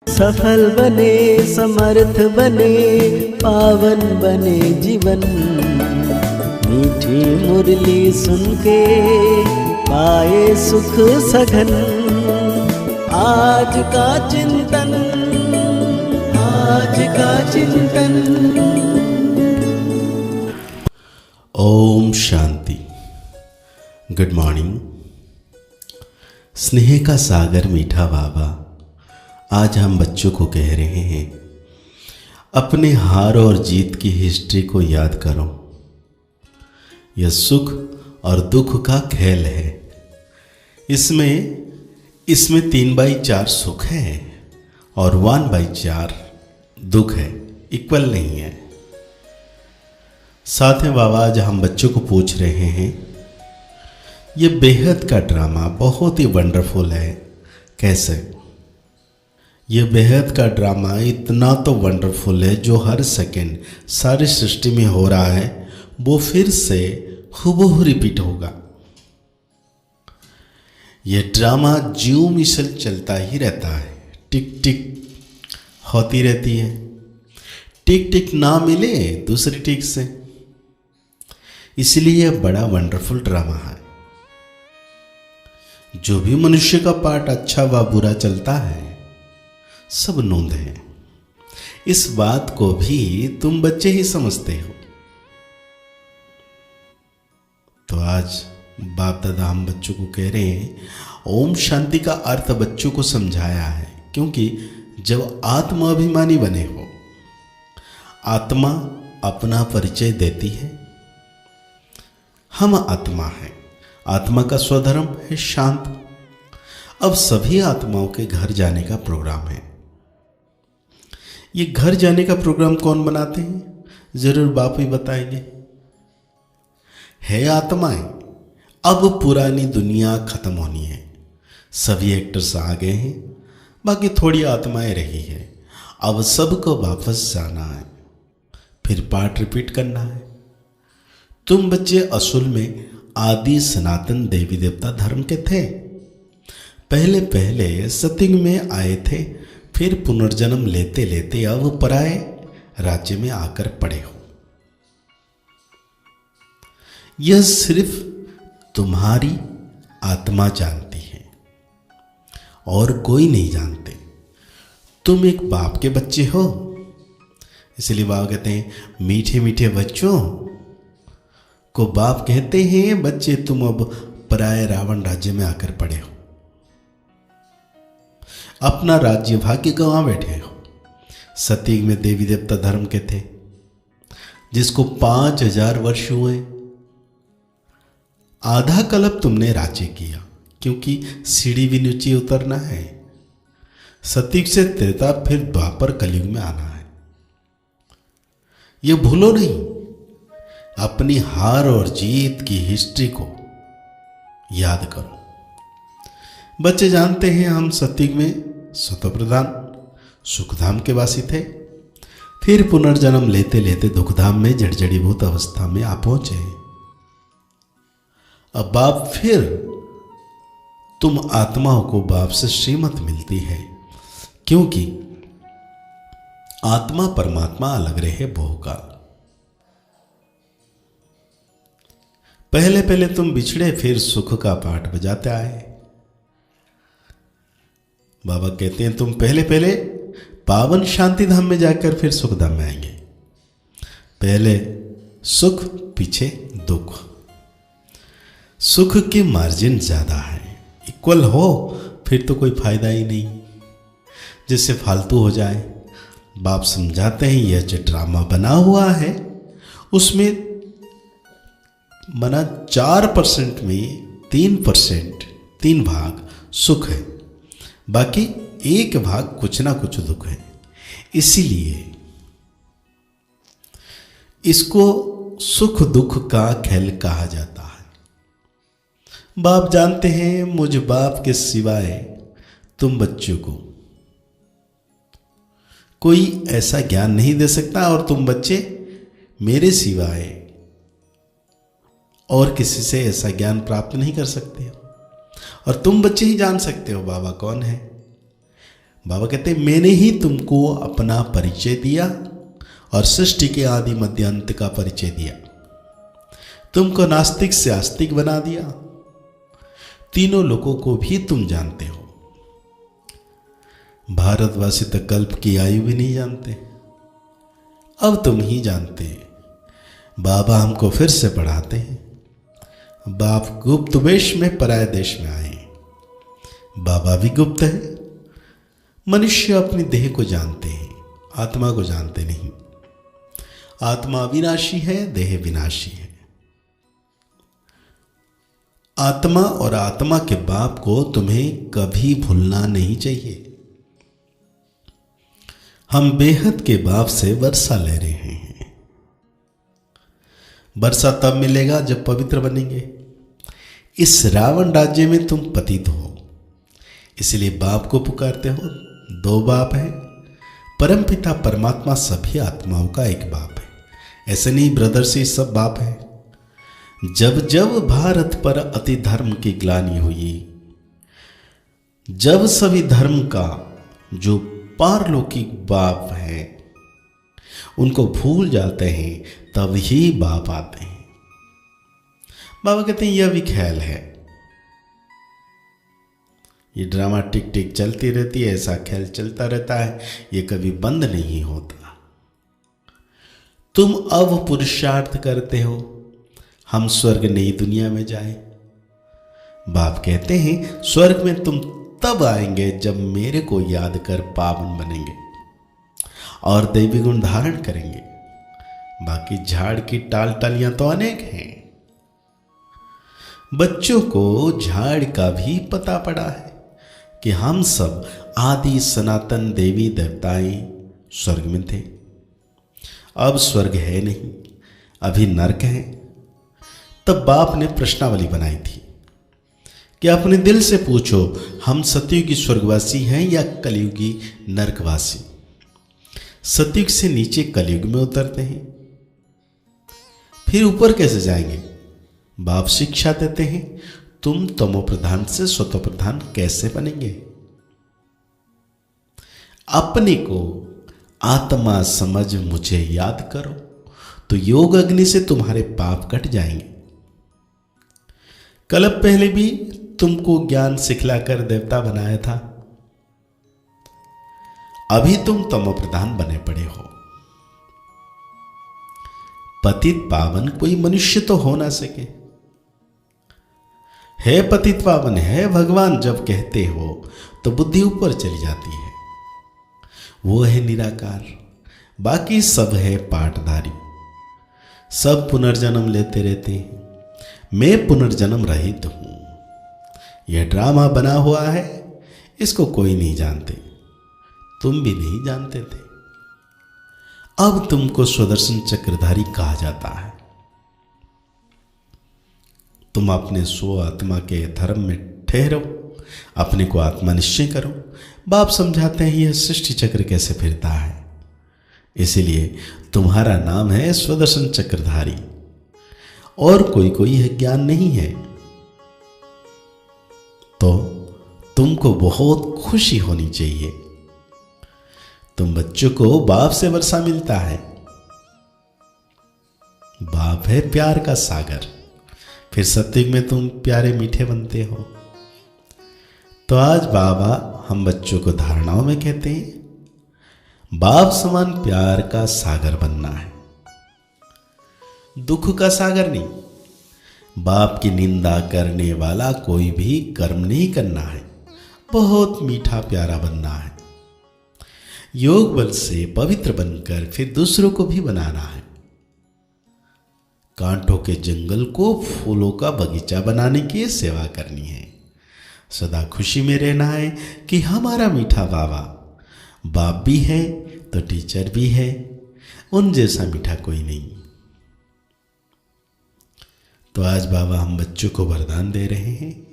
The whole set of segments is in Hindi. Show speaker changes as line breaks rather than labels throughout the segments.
सफल बने, समर्थ बने, पावन बने जीवन। मीठी मुरली सुन के पाए सुख सघन। आज का चिंतन, आज का चिंतन।
ओम शांति। Good morning. स्नेह का सागर मीठा बाबा आज हम बच्चों को कह रहे हैं, अपने हार और जीत की हिस्ट्री को याद करो। यह सुख और दुख का खेल है। इसमें 3/4 सुख है और 1/4 दुख है, इक्वल नहीं है। साथ में बाबा आज हम बच्चों को पूछ रहे हैं, यह बेहद का ड्रामा बहुत ही वंडरफुल है। कैसे? यह बेहद का ड्रामा इतना तो वंडरफुल है जो हर सेकंड सारी सृष्टि में हो रहा है, वो फिर से हूबहू रिपीट होगा। यह ड्रामा ज्यों मिसल चलता ही रहता है, टिक टिक होती रहती है। टिक टिक ना मिले दूसरी टिक से, इसलिए यह बड़ा वंडरफुल ड्रामा है। जो भी मनुष्य का पार्ट अच्छा व बुरा चलता है, सब नोंद है। इस बात को भी तुम बच्चे ही समझते हो। तो आज बाप दादा हम बच्चों को कह रहे हैं, ओम शांति का अर्थ बच्चों को समझाया है। क्योंकि जब आत्माभिमानी बने हो, आत्मा अपना परिचय देती है। हम आत्मा हैं। आत्मा का स्वधर्म है शांत। अब सभी आत्माओं के घर जाने का प्रोग्राम है। ये घर जाने का प्रोग्राम कौन बनाते हैं? जरूर बाप ही बताएंगे। है आत्माएं। अब पुरानी दुनिया खत्म होनी है। सभी एक्टर्स आ गए हैं, बाकी थोड़ी आत्माएं रही है। अब सबको वापस जाना है, फिर पार्ट रिपीट करना है। तुम बच्चे असल में आदि सनातन देवी देवता धर्म के थे। पहले पहले सत्युग में आए थे, फिर पुनर्जन्म लेते लेते अब पराए राज्य में आकर पड़े हो। यह सिर्फ तुम्हारी आत्मा जानती है और कोई नहीं जानते। तुम एक बाप के बच्चे हो, इसलिए बाप कहते हैं, मीठे मीठे बच्चों को बाप कहते हैं। बच्चे तुम अब पराए रावण राज्य में आकर पड़े हो। अपना राज्य भाग्य गंवा बैठे हो। सतयुग में देवी देवता धर्म के थे, जिसको 5000 वर्ष हुए। आधा कल्प तुमने राज्य किया, क्योंकि सीढ़ी भी नीचे उतरना है। सतयुग से त्रेता, फिर द्वापर कलयुग में आना है। यह भूलो नहीं। अपनी हार और जीत की हिस्ट्री को याद करो। बच्चे जानते हैं, हम सतयुग में सतो प्रधान सुखधाम के वासी थे। फिर पुनर्जन्म लेते लेते दुखधाम में जड़जड़ीभूत अवस्था में आ पहुंचे। अब बाप, फिर तुम आत्माओं को बाप से श्रीमत मिलती है, क्योंकि आत्मा परमात्मा अलग रहे बहुकाल। पहले पहले तुम बिछड़े, फिर सुख का पाठ बजाते आए। बाबा कहते हैं, तुम पहले पहले पावन शांति धाम में जाकर फिर सुख धाम में आएंगे। पहले सुख, पीछे दुख। सुख की मार्जिन ज्यादा है। इक्वल हो फिर तो कोई फायदा ही नहीं, जिससे फालतू हो जाए। बाप समझाते हैं, यह जो ड्रामा बना हुआ है उसमें मना 4% में 3%, 3 भाग सुख है, बाकी 1 भाग कुछ ना कुछ दुख है। इसीलिए इसको सुख दुख का खेल कहा जाता है। बाप जानते हैं, मुझ बाप के सिवाय तुम बच्चों को कोई ऐसा ज्ञान नहीं दे सकता, और तुम बच्चे मेरे सिवाय और किसी से ऐसा ज्ञान प्राप्त नहीं कर सकते हो। और तुम बच्चे ही जान सकते हो बाबा कौन है। बाबा कहते हैं मैंने ही तुमको अपना परिचय दिया और सृष्टि के आदि मध्य अंत का परिचय दिया, तुमको नास्तिक से आस्तिक बना दिया, तीनों लोगों को भी तुम जानते हो। भारतवासी तो कल्प की आयु भी नहीं जानते, अब तुम ही जानते। बाबा हमको फिर से पढ़ाते हैं। बाप गुप्त वेश में पराये देश में आए, बाबा भी गुप्त है। मनुष्य अपनी देह को जानते हैं, आत्मा को जानते नहीं। आत्मा अविनाशी है, देह विनाशी है। आत्मा और आत्मा के बाप को तुम्हें कभी भूलना नहीं चाहिए। हम बेहद के बाप से वर्षा ले रहे हैं। वर्षा तब मिलेगा जब पवित्र बनेंगे। इस रावण राज्य में तुम पतित हो, इसलिए बाप को पुकारते हो। दो बाप है, परमपिता परमात्मा सभी आत्माओं का एक बाप है। ऐसे नहीं ब्रदर से सब बाप है। जब जब भारत पर अति धर्म की ग्लानि हुई, जब सभी धर्म का जो पारलौकिक बाप है उनको भूल जाते हैं, तब ही बाप आते हैं। बाबा कहते हैं यह भी ख्याल है, ये ड्रामा टिक टिक चलती रहती है, ऐसा ख्याल चलता रहता है, ये कभी बंद नहीं होता। तुम अब पुरुषार्थ करते हो हम स्वर्ग नई दुनिया में जाए। बाप कहते हैं स्वर्ग में तुम तब आएंगे जब मेरे को याद कर पावन बनेंगे और दैवी गुण धारण करेंगे। बाकी झाड़ की टाल टालियां तो अनेक हैं। बच्चों को झाड़ का भी पता पड़ा है कि हम सब आदि सनातन देवी देवताएं स्वर्ग में थे। अब स्वर्ग है नहीं, अभी नरक है। तब बाप ने प्रश्नावली बनाई थी कि अपने दिल से पूछो, हम सतयुगी स्वर्गवासी हैं या कलयुगी नरकवासी। सतयुग से नीचे कलयुग में उतरते हैं, फिर ऊपर कैसे जाएंगे? बाप शिक्षा देते हैं, तुम तमो प्रधान से स्वतो प्रधान कैसे बनेंगे? अपने को आत्मा समझ मुझे याद करो तो योग अग्नि से तुम्हारे पाप कट जाएंगे। कल पहले भी तुमको ज्ञान सिखलाकर देवता बनाया था, अभी तुम तमो प्रधान बने पड़े हो। पतित पावन कोई मनुष्य तो हो ना सके। है पतित पावन है भगवान जब कहते हो तो बुद्धि ऊपर चली जाती है। वो है निराकार, बाकी सब है पाटधारी, सब पुनर्जन्म लेते रहते हैं। मैं पुनर्जन्म रहित हूं। यह ड्रामा बना हुआ है, इसको कोई नहीं जानते, तुम भी नहीं जानते थे। अब तुमको स्वदर्शन चक्रधारी कहा जाता है। तुम अपने स्व आत्मा के धर्म में ठहरो, अपने को आत्मा निश्चय करो। बाप समझाते हैं यह सृष्टि चक्र कैसे फिरता है, इसीलिए तुम्हारा नाम है स्वदर्शन चक्रधारी। और कोई यह ज्ञान नहीं है तो तुमको बहुत खुशी होनी चाहिए। तुम बच्चों को बाप से वर्षा मिलता है। बाप है प्यार का सागर, फिर सत्युग में तुम प्यारे मीठे बनते हो। तो आज बाबा हम बच्चों को धारणाओं में कहते हैं बाप समान प्यार का सागर बनना है, दुख का सागर नहीं। बाप की निंदा करने वाला कोई भी कर्म नहीं करना है, बहुत मीठा प्यारा बनना है। योग बल से पवित्र बनकर फिर दूसरों को भी बनाना है। कांटों के जंगल को फूलों का बगीचा बनाने की सेवा करनी है। सदा खुशी में रहना है कि हमारा मीठा बाबा बाप भी है तो टीचर भी है, उन जैसा मीठा कोई नहीं। तो आज बाबा हम बच्चों को वरदान दे रहे हैं,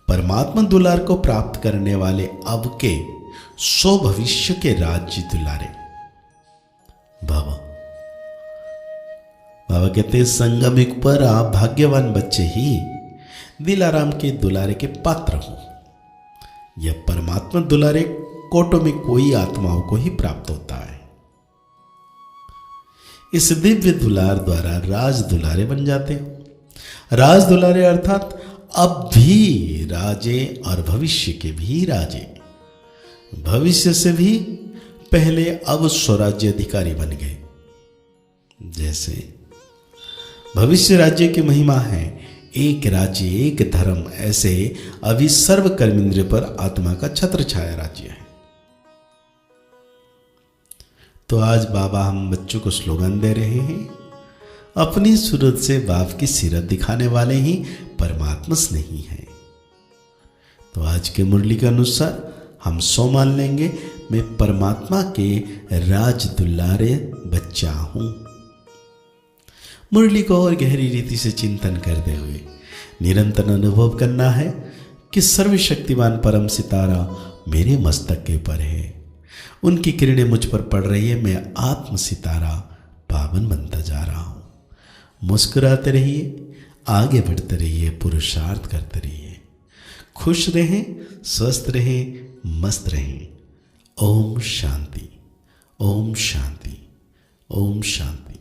परमात्मा दुलार को प्राप्त करने वाले अब के सो भविष्य के राज्य दुलारे। बाबा कहते हैं संगम युग पर आप भाग्यवान बच्चे ही दिलाराम के दुलारे के पात्र हो। यह परमात्मा दुलारे कोटों में कोई आत्माओं को ही प्राप्त होता है। इस दिव्य दुलार द्वारा राज दुलारे बन जाते हो। राज दुलारे अर्थात अब भी राजे और भविष्य के भी राजे, भविष्य से भी पहले अब स्वराज्य अधिकारी बन गए। जैसे भविष्य राज्य की महिमा है एक राज्य एक धर्म, ऐसे अभी सर्व कर्मेंद्र पर आत्मा का छत्र छाया राज्य है। तो आज बाबा हम बच्चों को स्लोगन दे रहे हैं, अपनी सूरत से बाप की सीरत दिखाने वाले ही परमात्मा स्नेही हैं। तो आज के मुरली के अनुसार हम 100 मान लेंगे, मैं परमात्मा के राज दुलारे बच्चा हूं। मुरली को और गहरी रीति से चिंतन करते हुए निरंतर अनुभव करना है कि सर्वशक्तिमान परम सितारा मेरे मस्तक के पर है, उनकी किरणें मुझ पर पड़ रही है, मैं आत्म सितारा पावन बनता जा रहा हूं। मुस्कुराते रहिए, आगे बढ़ते रहिए, पुरुषार्थ करते रहिए, खुश रहें, स्वस्थ रहें, मस्त रहें। ओम शांति, ओम शांति, ओम शांति।